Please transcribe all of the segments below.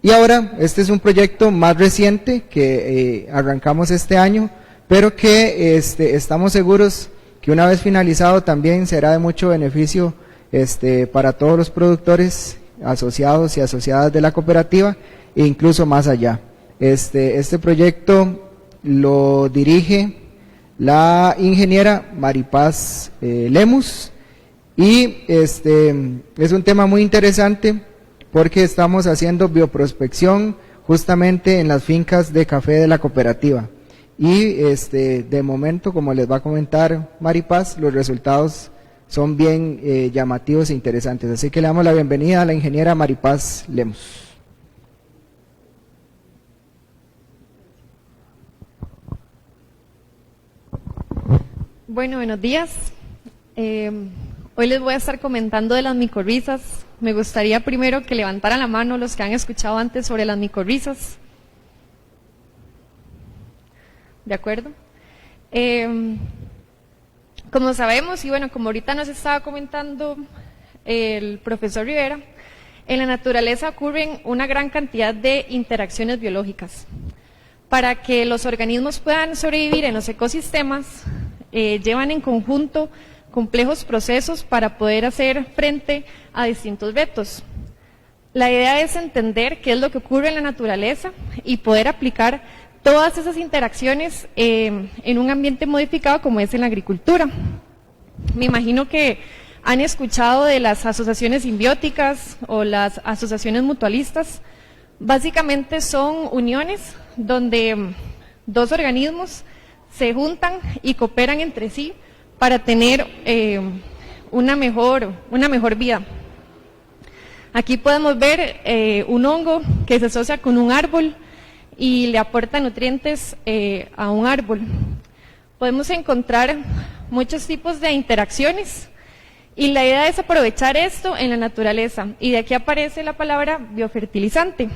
Y ahora, este es un proyecto más reciente que arrancamos este año, pero que estamos seguros que una vez finalizado también será de mucho beneficio para todos los productores asociados y asociadas de la cooperativa e incluso más allá. Este proyecto lo dirige la ingeniera Maripaz Lemus y es un tema muy interesante porque estamos haciendo bioprospección justamente en las fincas de café de la cooperativa y de momento, como les va a comentar Maripaz, los resultados son bien llamativos e interesantes, así que le damos la bienvenida a la ingeniera Maripaz Lemus. Bueno, buenos días. Hoy les voy a estar comentando de las micorrizas. Me gustaría primero que levantaran la mano los que han escuchado antes sobre las micorrizas. ¿De acuerdo? Como sabemos, y bueno, como ahorita nos estaba comentando el profesor Rivera, en la naturaleza ocurren una gran cantidad de interacciones biológicas. Para que los organismos puedan sobrevivir en los ecosistemas, llevan en conjunto complejos procesos para poder hacer frente a distintos retos. La idea es entender qué es lo que ocurre en la naturaleza y poder aplicar todas esas interacciones en un ambiente modificado como es en la agricultura. Me imagino que han escuchado de las asociaciones simbióticas o las asociaciones mutualistas. Básicamente son uniones donde dos organismos se juntan y cooperan entre sí para tener una mejor vida. Aquí podemos ver un hongo que se asocia con un árbol y le aporta nutrientes a un árbol. Podemos encontrar muchos tipos de interacciones y la idea es aprovechar esto en la naturaleza, y de aquí aparece la palabra biofertilizante.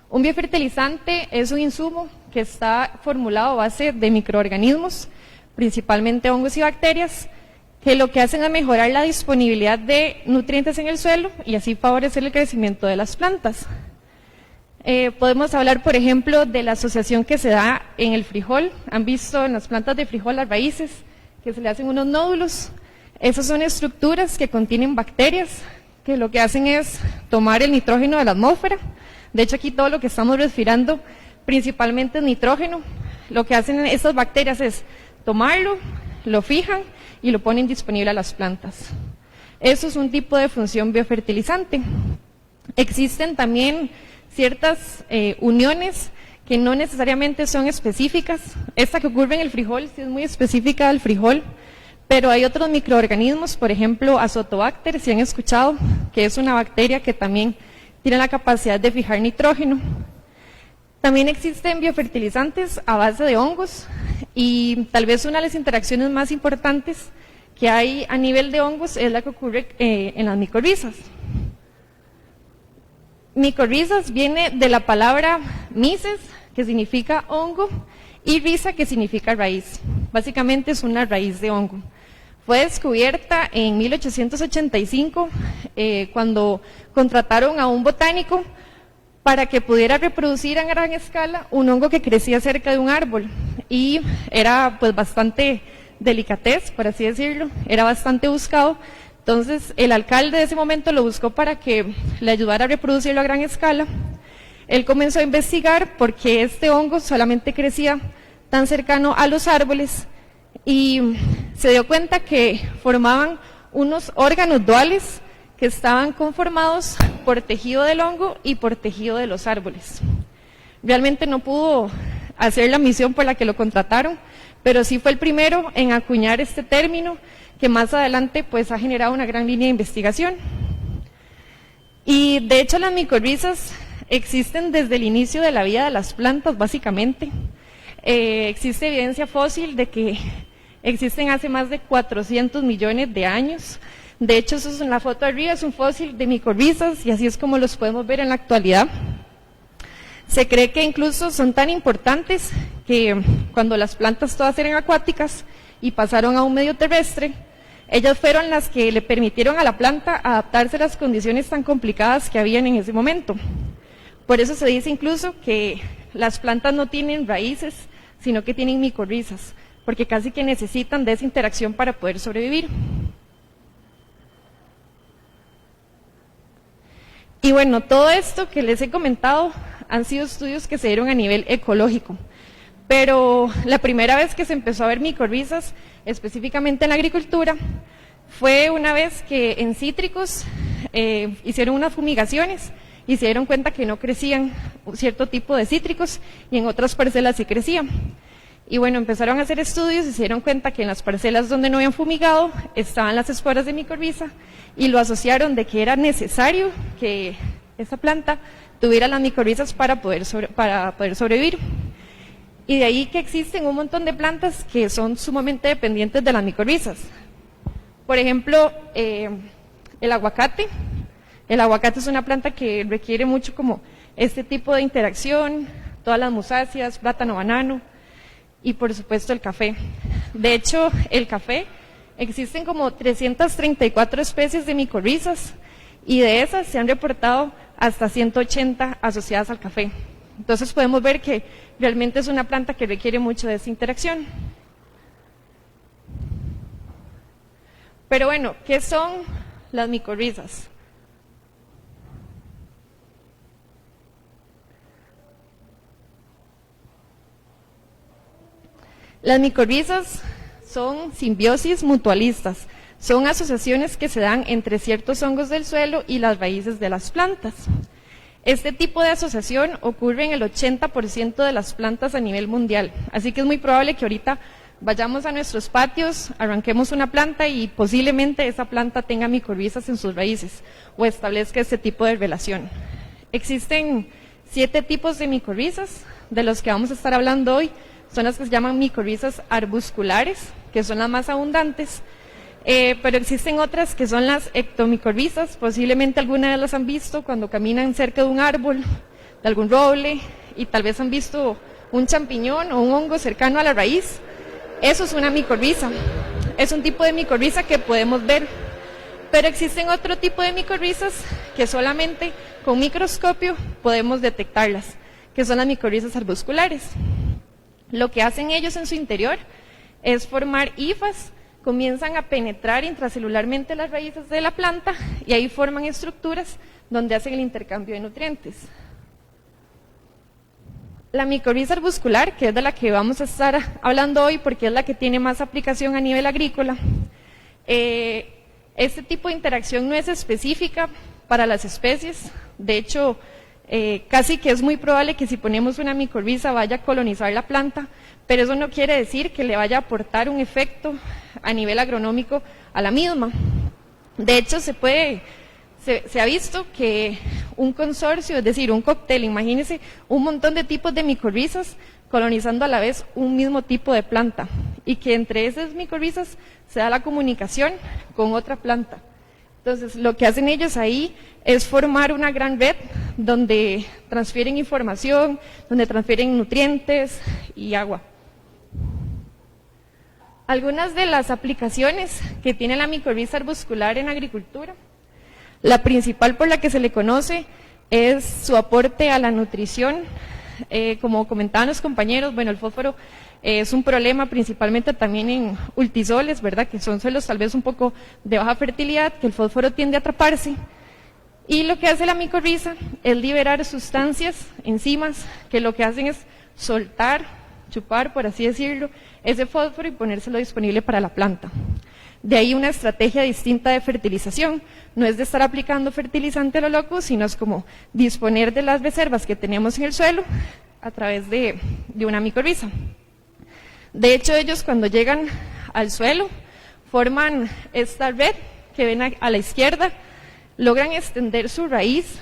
Un biofertilizante es un insumo que está formulado a base de microorganismos, principalmente hongos y bacterias, que lo que hacen es mejorar la disponibilidad de nutrientes en el suelo y así favorecer el crecimiento de las plantas. Podemos hablar, por ejemplo, de la asociación que se da en el frijol. Han visto en las plantas de frijol las raíces, que se le hacen unos nódulos. Esas son estructuras que contienen bacterias, que lo que hacen es tomar el nitrógeno de la atmósfera. De hecho, aquí todo lo que estamos respirando principalmente es nitrógeno. Lo que hacen estas bacterias es tomarlo, lo fijan y lo ponen disponible a las plantas. Eso es un tipo de función biofertilizante. Existen también ciertas uniones que no necesariamente son específicas. Esta que ocurre en el frijol sí es muy específica del frijol, pero hay otros microorganismos, por ejemplo, Azotobacter, si han escuchado, que es una bacteria que también tiene la capacidad de fijar nitrógeno. También existen biofertilizantes a base de hongos, y tal vez una de las interacciones más importantes que hay a nivel de hongos es la que ocurre en las micorrizas. Micorrizas viene de la palabra myces, que significa hongo, y rhiza, que significa raíz. Básicamente es una raíz de hongo. Fue descubierta en 1885 cuando contrataron a un botánico para que pudiera reproducir a gran escala un hongo que crecía cerca de un árbol, y era pues bastante delicatez, por así decirlo, era bastante buscado. Entonces el alcalde de ese momento lo buscó para que le ayudara a reproducirlo a gran escala. Él comenzó a investigar por qué este hongo solamente crecía tan cercano a los árboles y se dio cuenta que formaban unos órganos duales que estaban conformados por tejido del hongo y por tejido de los árboles. Realmente no pudo hacer la misión por la que lo contrataron, pero sí fue el primero en acuñar este término, que más adelante pues ha generado una gran línea de investigación. Y de hecho las micorrizas existen desde el inicio de la vida de las plantas, básicamente. Existe evidencia fósil de que existen hace más de 400 millones de años. De hecho, eso es en la foto arriba, es un fósil de micorrizas y así es como los podemos ver en la actualidad. Se cree que incluso son tan importantes que cuando las plantas todas eran acuáticas y pasaron a un medio terrestre, ellas fueron las que le permitieron a la planta adaptarse a las condiciones tan complicadas que habían en ese momento. Por eso se dice incluso que las plantas no tienen raíces, sino que tienen micorrizas, porque casi que necesitan de esa interacción para poder sobrevivir. Y bueno, todo esto que les he comentado han sido estudios que se dieron a nivel ecológico, pero la primera vez que se empezó a ver micorrizas, específicamente en la agricultura, fue una vez que en cítricos hicieron unas fumigaciones y se dieron cuenta que no crecían un cierto tipo de cítricos y en otras parcelas sí crecían. Y bueno, empezaron a hacer estudios y se dieron cuenta que en las parcelas donde no habían fumigado estaban las esporas de micorriza y lo asociaron de que era necesario que esa planta tuviera las micorrizas para poder sobrevivir. Y de ahí que existen un montón de plantas que son sumamente dependientes de las micorrizas. Por ejemplo, el aguacate. El aguacate es una planta que requiere mucho como este tipo de interacción, todas las musáceas, plátano, banano y por supuesto el café. De hecho, el café, existen como 334 especies de micorrizas y de esas se han reportado hasta 180 asociadas al café. Entonces podemos ver que realmente es una planta que requiere mucho de esa interacción. Pero bueno, ¿qué son las micorrizas? Las micorrizas son simbiosis mutualistas, son asociaciones que se dan entre ciertos hongos del suelo y las raíces de las plantas. Este tipo de asociación ocurre en el 80% de las plantas a nivel mundial, así que es muy probable que ahorita vayamos a nuestros patios, arranquemos una planta y posiblemente esa planta tenga micorrizas en sus raíces o establezca este tipo de relación. Existen 7 tipos de micorrizas, de los que vamos a estar hablando hoy. Son las que se llaman micorrizas arbusculares, que son las más abundantes, pero existen otras que son las ectomicorrizas, posiblemente algunas las han visto cuando caminan cerca de un árbol, de algún roble, y tal vez han visto un champiñón o un hongo cercano a la raíz. Eso es una micorriza, es un tipo de micorriza que podemos ver, pero existen otro tipo de micorrizas que solamente con microscopio podemos detectarlas, que son las micorrizas arbusculares. Lo que hacen ellos en su interior es formar hifas, comienzan a penetrar intracelularmente las raíces de la planta y ahí forman estructuras donde hacen el intercambio de nutrientes. La micorriza arbuscular, que es de la que vamos a estar hablando hoy porque es la que tiene más aplicación a nivel agrícola, este tipo de interacción no es específica para las especies, de hecho, casi que es muy probable que si ponemos una micorriza vaya a colonizar la planta, pero eso no quiere decir que le vaya a aportar un efecto a nivel agronómico a la misma. De hecho, se ha visto que un consorcio, es decir, un cóctel, imagínense un montón de tipos de micorrizas colonizando a la vez un mismo tipo de planta y que entre esas micorrizas se da la comunicación con otra planta. Entonces, lo que hacen ellos ahí es formar una gran red donde transfieren información, donde transfieren nutrientes y agua. Algunas de las aplicaciones que tiene la micorriza arbuscular en agricultura, la principal por la que se le conoce es su aporte a la nutrición. Como comentaban los compañeros, bueno, el fósforo es un problema principalmente también en ultisoles, ¿verdad? Que son suelos tal vez un poco de baja fertilidad, que el fósforo tiende a atraparse. Y lo que hace la micorriza es liberar sustancias, enzimas, que lo que hacen es soltar, chupar, por así decirlo, ese fósforo y ponérselo disponible para la planta. De ahí una estrategia distinta de fertilización. No es de estar aplicando fertilizante a lo loco, sino es como disponer de las reservas que tenemos en el suelo a través de una micorriza. De hecho, ellos cuando llegan al suelo forman esta red que ven a la izquierda, logran extender su raíz,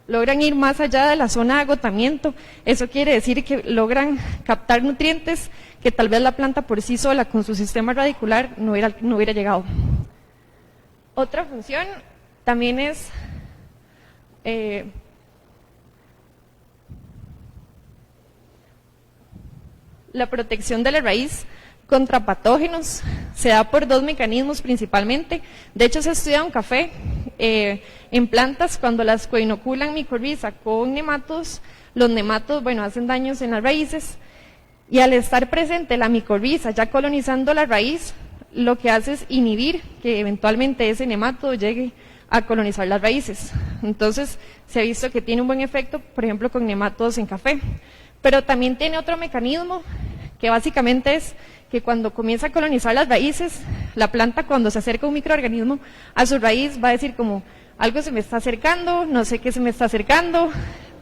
logran ir más allá de la zona de agotamiento. Eso quiere decir que logran captar nutrientes que tal vez la planta por sí sola, con su sistema radicular, no hubiera llegado. Otra función también es la protección de la raíz contra patógenos. Se da por 2 mecanismos principalmente. De hecho, se estudia en café. en plantas, cuando las coinoculan micorriza con nematodos, los nematodos, bueno, hacen daños en las raíces, y al estar presente la micorriza ya colonizando la raíz, lo que hace es inhibir que eventualmente ese nematodo llegue a colonizar las raíces. Entonces, se ha visto que tiene un buen efecto, por ejemplo, con nematodos en café. Pero también tiene otro mecanismo, que básicamente es que cuando comienza a colonizar las raíces, la planta, cuando se acerca un microorganismo a su raíz, va a decir como, algo se me está acercando, no sé qué se me está acercando,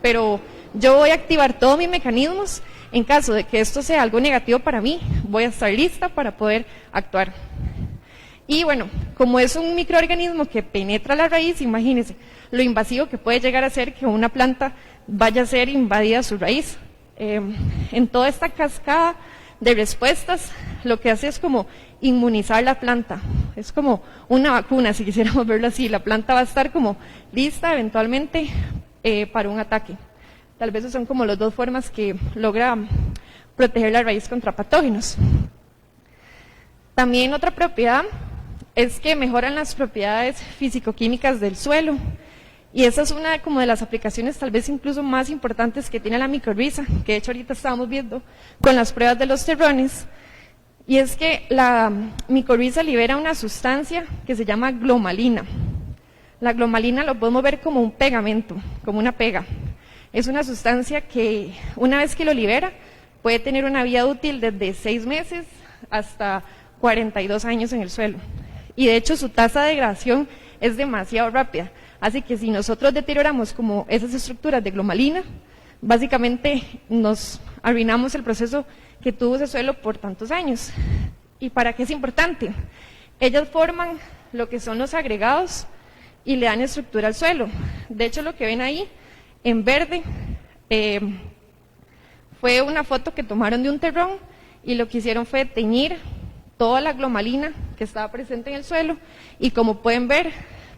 pero yo voy a activar todos mis mecanismos. En caso de que esto sea algo negativo para mí, voy a estar lista para poder actuar. Y bueno, como es un microorganismo que penetra la raíz, imagínense lo invasivo que puede llegar a ser que una planta vaya a ser invadida su raíz. En toda esta cascada de respuestas, lo que hace es como inmunizar la planta. Es como una vacuna, si quisiéramos verlo así. La planta va a estar como lista eventualmente para un ataque. Tal vez son como las dos formas que logra proteger la raíz contra patógenos. También otra propiedad es que mejoran las propiedades físico-químicas del suelo. Y esa es una como de las aplicaciones tal vez incluso más importantes que tiene la micorriza, que de hecho ahorita estábamos viendo con las pruebas de los terrones. Y es que la micorriza libera una sustancia que se llama glomalina. La glomalina lo podemos ver como un pegamento, como una pega. Es una sustancia que una vez que lo libera puede tener una vida útil desde 6 meses hasta 42 años en el suelo. Y de hecho su tasa de degradación es demasiado rápida. Así que si nosotros deterioramos como esas estructuras de glomalina, básicamente nos arruinamos el proceso que tuvo ese suelo por tantos años. ¿Y para qué es importante? Ellas forman lo que son los agregados y le dan estructura al suelo. De hecho, lo que ven ahí en verde fue una foto que tomaron de un terrón y lo que hicieron fue teñir toda la glomalina que estaba presente en el suelo y como pueden ver,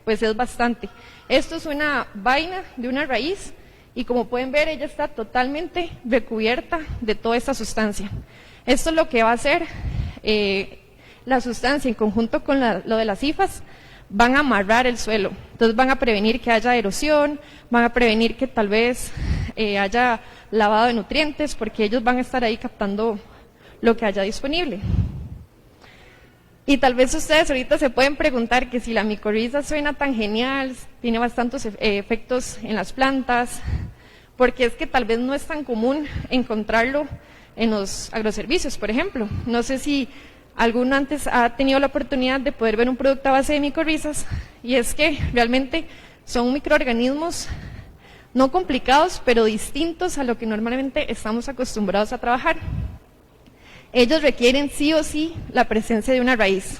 pues es bastante. Esto es una vaina de una raíz y como pueden ver ella está totalmente recubierta de toda esta sustancia. Esto es lo que va a hacer la sustancia en conjunto con lo de las hifas, van a amarrar el suelo, entonces van a prevenir que haya erosión, van a prevenir que tal vez haya lavado de nutrientes, porque ellos van a estar ahí captando lo que haya disponible. Y tal vez ustedes ahorita se pueden preguntar que si la micorriza suena tan genial, tiene bastantes efectos en las plantas, porque es que tal vez no es tan común encontrarlo en los agroservicios, por ejemplo. No sé si alguno antes ha tenido la oportunidad de poder ver un producto a base de micorrizas, y es que realmente son microorganismos no complicados, pero distintos a lo que normalmente estamos acostumbrados a trabajar. Ellos requieren sí o sí la presencia de una raíz,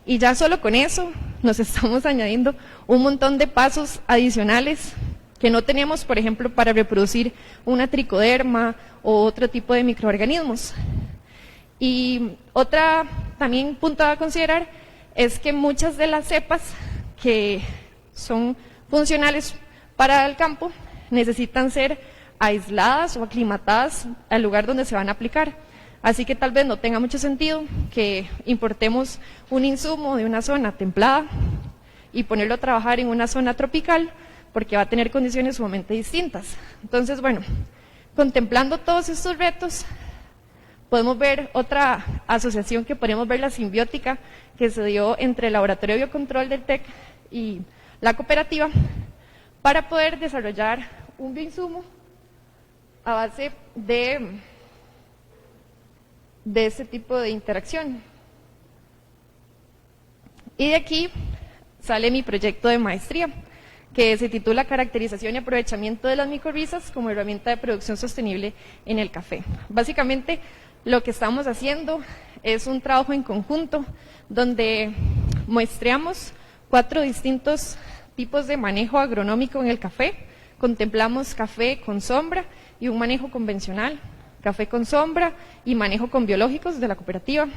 y ya solo con eso nos estamos añadiendo un montón de pasos adicionales que no tenemos, por ejemplo, para reproducir una tricoderma o otro tipo de microorganismos. Y otra también punto a considerar es que muchas de las cepas que son funcionales para el campo necesitan ser aisladas o aclimatadas al lugar donde se van a aplicar. Así que tal vez no tenga mucho sentido que importemos un insumo de una zona templada y ponerlo a trabajar en una zona tropical, porque va a tener condiciones sumamente distintas. Entonces, bueno, contemplando todos estos retos, podemos ver otra asociación que podemos ver, la simbiótica, que se dio entre el Laboratorio de Biocontrol del TEC y la cooperativa, para poder desarrollar un bioinsumo a base de este tipo de interacción. Y de aquí sale mi proyecto de maestría, que se titula Caracterización y aprovechamiento de las micorrizas como herramienta de producción sostenible en el café. Básicamente, lo que estamos haciendo es un trabajo en conjunto donde muestreamos 4 distintos tipos de manejo agronómico en el café. Contemplamos café con sombra y un manejo convencional, café con sombra y manejo con biológicos de la cooperativa,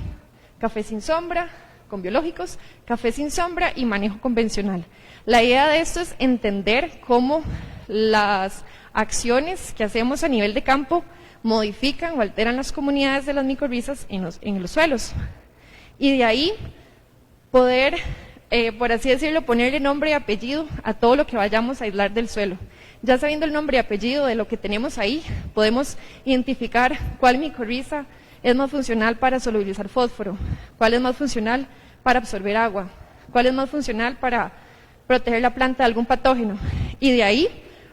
café sin sombra con biológicos, café sin sombra y manejo convencional. La idea de esto es entender cómo las acciones que hacemos a nivel de campo modifican o alteran las comunidades de las micorrizas en los suelos. Y de ahí poder por así decirlo, ponerle nombre y apellido a todo lo que vayamos a aislar del suelo. Ya sabiendo el nombre y apellido de lo que tenemos ahí, podemos identificar cuál micorriza es más funcional para solubilizar fósforo, cuál es más funcional para absorber agua, cuál es más funcional para proteger la planta de algún patógeno. Y de ahí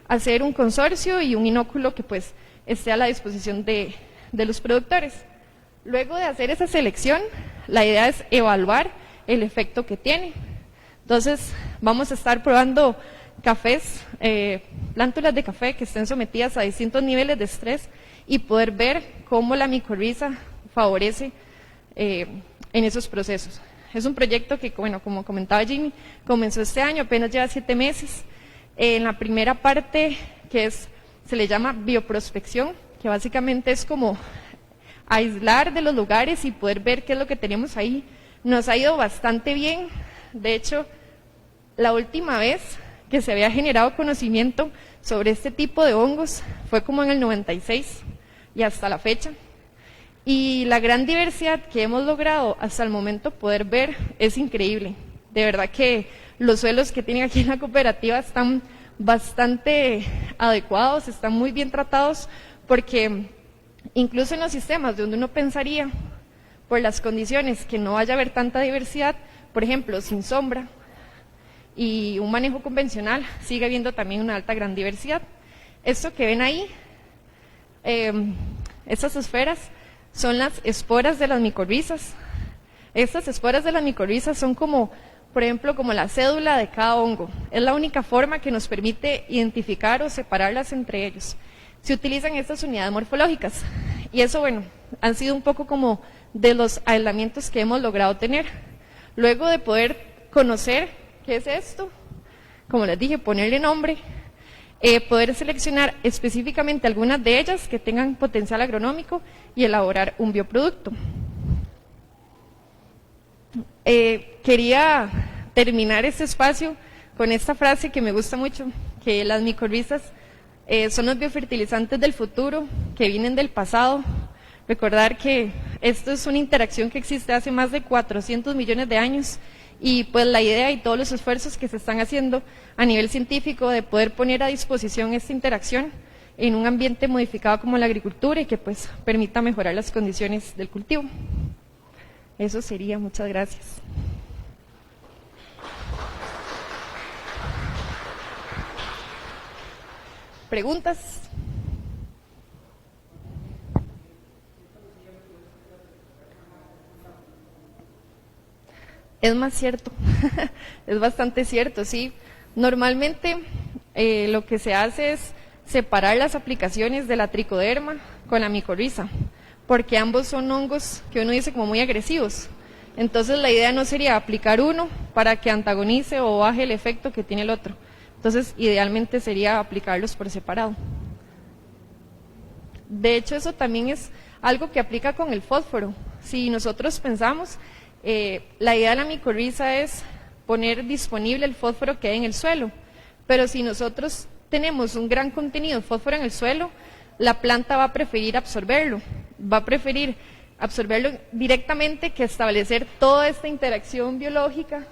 hacer un consorcio y un inóculo que pues esté a la disposición de los productores. Luego de hacer esa selección, la idea es evaluar el efecto que tiene. Entonces, vamos a estar probando cafés, plántulas de café que estén sometidas a distintos niveles de estrés y poder ver cómo la micorriza favorece en esos procesos. Es un proyecto que, bueno, como comentaba Jimmy, comenzó este año, apenas lleva 7 meses. En la primera parte, se le llama bioprospección, que básicamente es como aislar de los lugares y poder ver qué es lo que tenemos ahí. Nos ha ido bastante bien. De hecho, la última vez que se había generado conocimiento sobre este tipo de hongos fue como en el 96 y hasta la fecha. Y la gran diversidad que hemos logrado hasta el momento poder ver es increíble. De verdad que los suelos que tienen aquí en la cooperativa están bastante adecuados, están muy bien tratados, porque incluso en los sistemas donde uno pensaría, por las condiciones, que no vaya a haber tanta diversidad, por ejemplo, sin sombra y un manejo convencional, sigue habiendo también una alta gran diversidad. Esto que ven ahí, estas esferas, son las esporas de las micorrizas. Estas esporas de las micorrizas son como, por ejemplo, como la cédula de cada hongo. Es la única forma que nos permite identificar o separarlas entre ellos. Se utilizan estas unidades morfológicas y eso, bueno, han sido un poco como de los aislamientos que hemos logrado tener. Luego de poder conocer qué es esto, como les dije, ponerle nombre, poder seleccionar específicamente algunas de ellas que tengan potencial agronómico y elaborar un bioproducto. Quería terminar este espacio con esta frase que me gusta mucho, que las micorrizas son los biofertilizantes del futuro, que vienen del pasado. Recordar que esto es una interacción que existe hace más de 400 millones de años y pues la idea y todos los esfuerzos que se están haciendo a nivel científico de poder poner a disposición esta interacción en un ambiente modificado como la agricultura y que pues permita mejorar las condiciones del cultivo. Eso sería, muchas gracias. ¿Preguntas? Es más cierto, es bastante cierto, sí. Normalmente lo que se hace es separar las aplicaciones de la tricoderma con la micorriza, porque ambos son hongos que uno dice como muy agresivos. Entonces la idea no sería aplicar uno para que antagonice o baje el efecto que tiene el otro. Entonces idealmente sería aplicarlos por separado. De hecho eso también es algo que aplica con el fósforo. Si nosotros pensamos, la idea de la micorriza es poner disponible el fósforo que hay en el suelo, pero si nosotros tenemos un gran contenido de fósforo en el suelo, la planta va a preferir absorberlo directamente que establecer toda esta interacción biológica.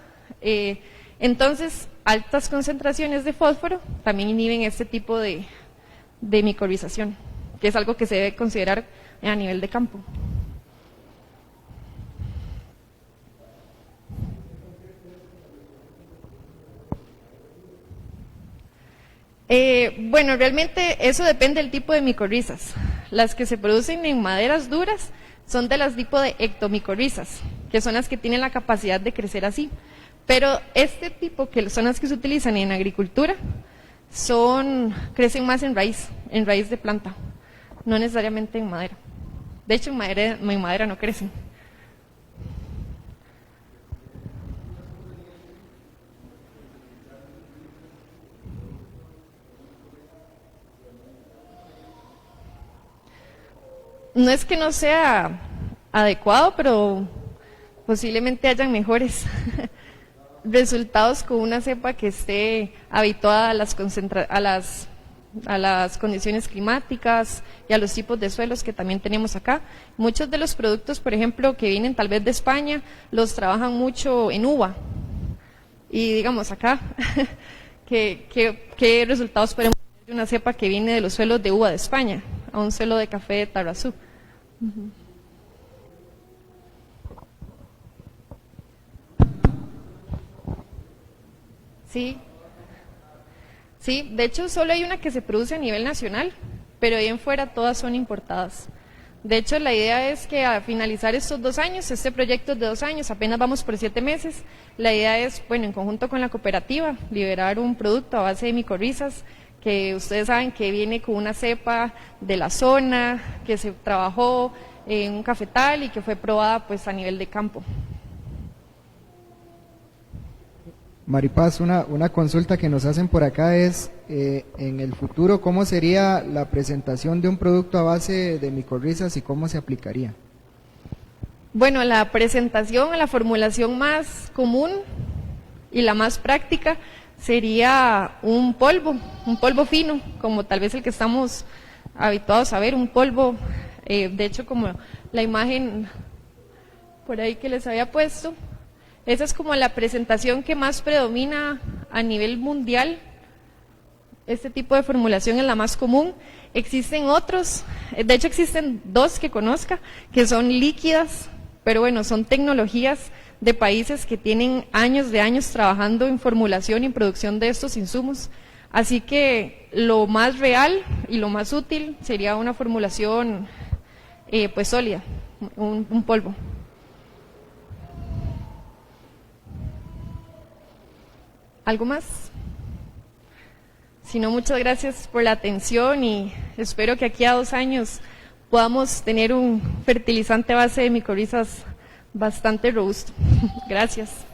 Entonces, altas concentraciones de fósforo también inhiben este tipo de micorrización, que es algo que se debe considerar a nivel de campo. Bueno, realmente eso depende del tipo de micorrizas. Las que se producen en maderas duras son de las tipo de ectomicorrizas, que son las que tienen la capacidad de crecer así. Pero este tipo, que son las que se utilizan en agricultura, crecen más en raíz de planta, no necesariamente en madera. De hecho, en madera no crecen. No es que no sea adecuado, pero posiblemente hayan mejores resultados con una cepa que esté habituada a las condiciones climáticas y a los tipos de suelos que también tenemos acá. Muchos de los productos, por ejemplo, que vienen tal vez de España, los trabajan mucho en uva. Y digamos acá, ¿qué resultados podemos tener de una cepa que viene de los suelos de uva de España a un suelo de café de Tarrazú? Sí, sí, de hecho solo hay una que se produce a nivel nacional, pero ahí en fuera todas son importadas. De hecho, la idea es que al finalizar estos 2 años, este proyecto es de 2 años, apenas vamos por 7 meses, la idea es, bueno, en conjunto con la cooperativa, liberar un producto a base de micorrizas, que ustedes saben que viene con una cepa de la zona, que se trabajó en un cafetal y que fue probada pues a nivel de campo. Maripaz, una consulta que nos hacen por acá es, en el futuro, ¿cómo sería la presentación de un producto a base de micorrizas y cómo se aplicaría? Bueno, la presentación, la formulación más común y la más práctica sería un polvo fino, como tal vez el que estamos habituados a ver, un polvo, de hecho como la imagen por ahí que les había puesto. Esa es como la presentación que más predomina a nivel mundial. Este tipo de formulación es la más común. Existen otros, de hecho existen 2 que conozca, que son líquidas, pero bueno, son tecnologías de países que tienen años de años trabajando en formulación y en producción de estos insumos. Así que lo más real y lo más útil sería una formulación pues sólida, un polvo. ¿Algo más? Si no, muchas gracias por la atención y espero que aquí a 2 años podamos tener un fertilizante a base de micorrizas bastante robusto. Gracias.